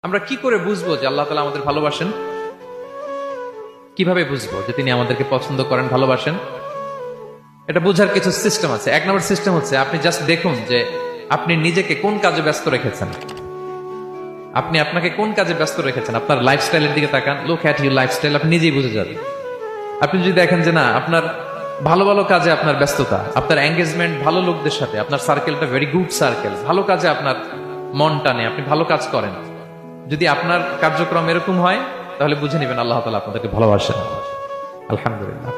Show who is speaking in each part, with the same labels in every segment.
Speaker 1: আমরা কি করে বুঝবো যে আল্লাহ তাআলা আমাদের ভালোবাসেন? কিভাবে বুঝবো যে তিনি আমাদেরকে পছন্দ করেন, ভালোবাসেন? এটা বোঝার কিছু সিস্টেম আছে। এক নম্বর সিস্টেম হচ্ছে আপনি জাস্ট দেখুন যে আপনি নিজেকে কোন কাজে ব্যস্ত রেখেছেন। আপনি আপনাকে কোন কাজে ব্যস্ত রেখেছেন, আপনার লাইফস্টাইলের দিকে তাকান। লুক অ্যাট ইউর লাইফস্টাইল, আপনি নিজেই বুঝে যাবেন। আপনি যদি দেখেন যে না, আপনার ভালো ভালো কাজে আপনার ব্যস্ততা, আপনার এঙ্গেজমেন্ট ভালো লোকদের সাথে, আপনার সার্কেলটা ভেরি গুড সার্কেল, ভালো কাজে আপনার মন টানে, আপনি ভালো কাজ করেন, যদি আপনার কার্যক্রম এরকম হয়, তাহলে বুঝে নেবেন আল্লাহ তাআলা আপনাদেরকে ভালোবাসেন। আলহামদুলিল্লাহ।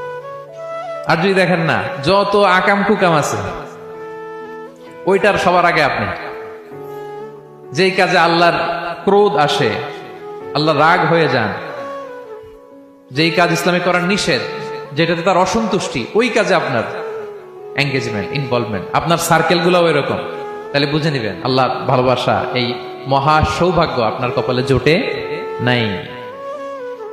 Speaker 1: আর যদি দেখেন না, যত আকাম কুকাম আছে ওইটার সবার আগে আপনি, যেই কাজে আল্লাহর ক্রোধ আসে, আল্লাহ রাগ হয়ে যান, যেই কাজ ইসলামে করার নিষেধ, যেটাতে তার অসন্তুষ্টি, ওই কাজে আপনার এঙ্গেজমেন্ট, ইনভলভমেন্ট, আপনার সার্কেল গুলো এরকম, তাহলে বুঝে নিবেন আল্লাহ ভালোবাসা, এই মহা সৌভাগ্য আপনার কপালে জোটে নাই।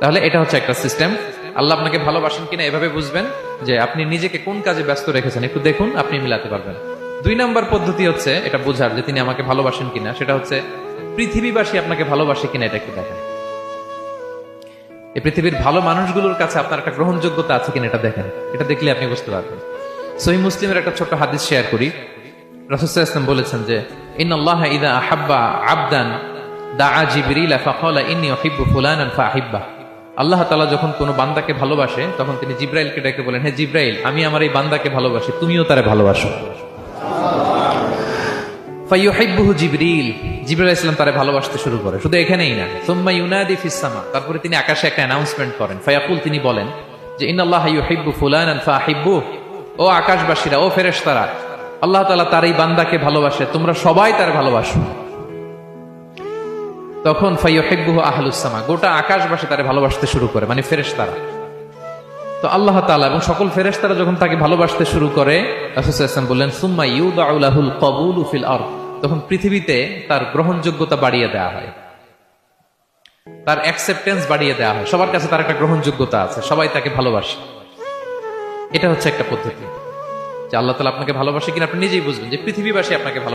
Speaker 1: তাহলে এটা হচ্ছে একটা সিস্টেম। আল্লাহ আপনাকে ভালোবাসেন কিনা এভাবে বুঝবেন যে আপনি নিজেকে কোন কাজে ব্যস্ত রেখেছেন, একটু দেখুন, আপনি মিলাতে পারবেন। 2 নম্বর পদ্ধতি হচ্ছে এটা বোঝার যে তিনি আমাকে ভালোবাসেন কিনা, সেটা হচ্ছে পৃথিবীবাসী আপনাকে ভালোবাসে কিনা এটা একটু দেখেন। এই পৃথিবীর ভালো মানুষগুলোর কাছে আপনার একটা গ্রহণযোগ্যতা আছে কিনা এটা দেখেন। এটা দেখলে আপনি বুঝতে পারবেন। সহিহ মুসলিমের একটা ছোট্ট হাদিস শেয়ার করি। রাসূল সাল্লাল্লাহু আলাইহি ওয়াসাল্লাম বলেছেন যে ইন্নাল্লাহা ইযা আহাব্বা আবদান দাআ জিবরিলা ফাকালা ইন্নী উহিব্বু ফুলানান ফাআহিব্বা। আল্লাহ তাআলা যখন কোনো বান্দাকে ভালোবাসে, তখন তিনি জিবরাইলকে ডেকে বলেন, হে জিবরাইল, আমি আমার এই বান্দাকে ভালোবাসি, তুমিও তারে ভালোবাসো। ফায়ুহিব্বুহু জিবরিল, জিবরাইল আলাইহিস সালাম তারে ভালোবাসতে শুরু করে। শুধু এখানেই না, সুম্মা ইউনাদি ফিস সামা, তারপরে তিনি আকাশে একটা অ্যানাউন্সমেন্ট করেন। ফায়াকুল, তিনি বলেন যে ইন্নাল্লাহা ইউহিব্বু ফুলানান ফাআহিব্বুহু, ও আকাশবাসীরা, ও ফেরেশতারা, আল্লাহ তাআলা তার এই বান্দাকে ভালোবাসে, তোমরা সবাই তার ভালোবাসো। তখন ফায়ুহিব্বুহু আহলুস সামা, গোটা আকাশবাসী তারে ভালোবাসতে শুরু করে, মানে ফেরেশতারা। তো আল্লাহ তাআলা এবং সকল ফেরেশতারা যখন তাকে ভালোবাসতে শুরু করে, রাসূল সাল্লাল্লাহু আলাইহি ওয়াসাল্লাম বললেন সুম্মা ইউদাউ লাহুল কবুলু ফিল আরদ, তখন পৃথিবীতে তার গ্রহণযোগ্যতা বাড়িয়ে দেওয়া হয়, তার অ্যাকসেপ্টেন্স বাড়িয়ে দেওয়া হয়। সবার কাছে তার একটা গ্রহণযোগ্যতা আছে, সবাই তাকে ভালোবাসে। এটা হচ্ছে একটা পদ্ধতি যে আল্লাহ তাআলা আপনাকে ভালোবাসে কিনা আপনি নিজেই বুঝবেন যে পৃথিবীবাসী আপনাকে ভালো